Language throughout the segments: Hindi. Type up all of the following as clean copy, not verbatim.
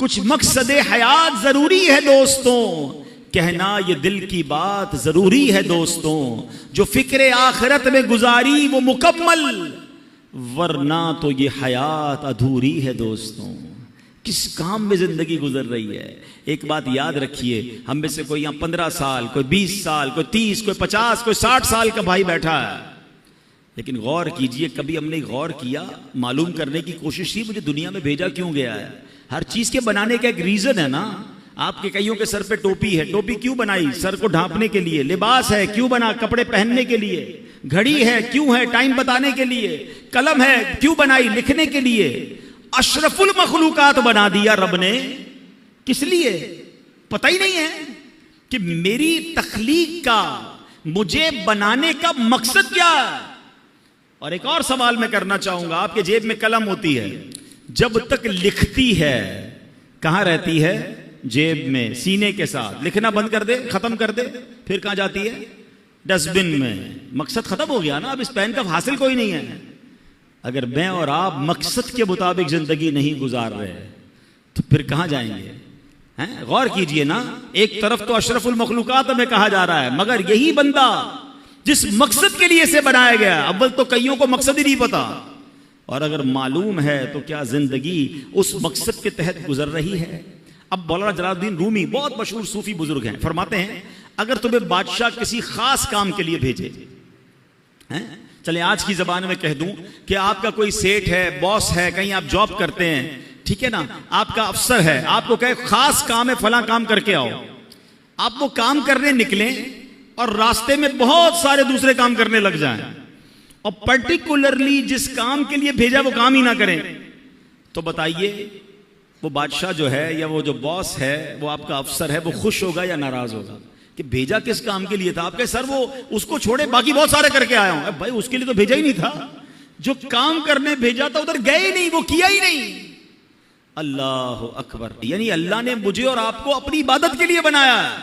कुछ मकसद हयात जरूरी है दोस्तों, कहना ये दिल की बात जरूरी है दोस्तों। जो फिक्र आखिरत में गुजारी वो मुकम्मल, वरना तो ये हयात अधूरी है दोस्तों। किस काम में जिंदगी गुजर रही है। एक बात याद रखिए, हम में से कोई यहाँ 15 साल, कोई 20 साल, कोई 30, कोई 50, कोई 60 साल का भाई बैठा है, लेकिन गौर कीजिए, कभी हमने गौर किया, मालूम करने की कोशिश की मुझे दुनिया में भेजा क्यों गया है। हर चीज के बनाने का एक रीजन है ना। आपके कईयों के सर पे टोपी है, टोपी क्यों बनाई? सर को ढांपने के लिए। लिबास है, क्यों बना? कपड़े पहनने के लिए। घड़ी है, क्यों है? टाइम बताने के लिए। कलम है, क्यों बनाई? लिखने के लिए। अशरफुल मखलूकात बना दिया रब ने, किस लिए? पता ही नहीं है कि मेरी तख्लीक का, मुझे बनाने का मकसद क्या है। और एक और सवाल मैं करना चाहूंगा, आपके जेब में कलम होती है, जब तक लिखती है कहां रहती है? जेब में, सीने के साथ। लिखना बंद कर दे, खत्म कर दे, फिर कहां जाती है? डस्टबिन में। मकसद खत्म हो गया ना, अब इस पेन का हासिल कोई नहीं है। अगर मैं और आप मकसद के मुताबिक जिंदगी नहीं गुजार रहे तो फिर कहां जाएंगे? हैं? गौर कीजिए ना, एक तरफ तो अशरफुल मखलूकात में कहा जा रहा है, मगर यही बंदा जिस मकसद के लिए से बनाया गया, अव्वल तो कईयों को मकसद ही नहीं पता, और अगर मालूम है तो क्या जिंदगी उस मकसद के तहत गुजर रही है? अब मौलाना जलालुद्दीन रूमी बहुत मशहूर सूफी बुजुर्ग हैं, फरमाते हैं अगर तुम्हें बादशाह किसी खास काम के लिए भेजे, हैं? चले आज की जबान में कह दूं कि आपका कोई सेठ है, बॉस है, कहीं आप जॉब करते हैं, ठीक है ना, आपका अफसर है, आपको कहे खास काम है, फला काम करके आओ। आप वो काम करने निकले और रास्ते में बहुत सारे दूसरे काम करने लग जाएं, और पर्टिकुलरली जिस काम के लिए भेजा वो काम ही ना करें, तो बताइए वो बादशाह जो है या वो जो बॉस है, वो आपका अफसर है, वो खुश होगा या नाराज होगा कि भेजा किस काम के लिए था? आपके सर वो उसको छोड़े बाकी बहुत सारे करके आया हूं। भाई उसके लिए तो भेजा ही नहीं था, जो काम करने भेजा था उधर गए ही नहीं, वो किया ही नहीं। अल्लाह अकबर। यानी अल्लाह ने मुझे और आपको अपनी इबादत के लिए बनाया है।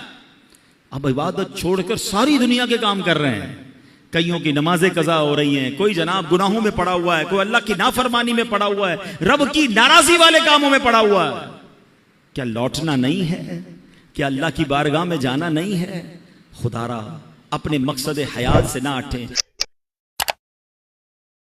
अब इबादत छोड़कर सारी दुनिया के काम कर रहे हैं। कईयों की नमाजें कज़ा हो रही हैं, कोई जनाब गुनाहों में पड़ा हुआ है, कोई अल्लाह की नाफरमानी में पड़ा हुआ है, रब की नाराजी वाले कामों में पड़ा हुआ है। क्या लौटना नहीं है? क्या अल्लाह की बारगाह में जाना नहीं है? खुदारा अपने मकसद हयात से ना हटें।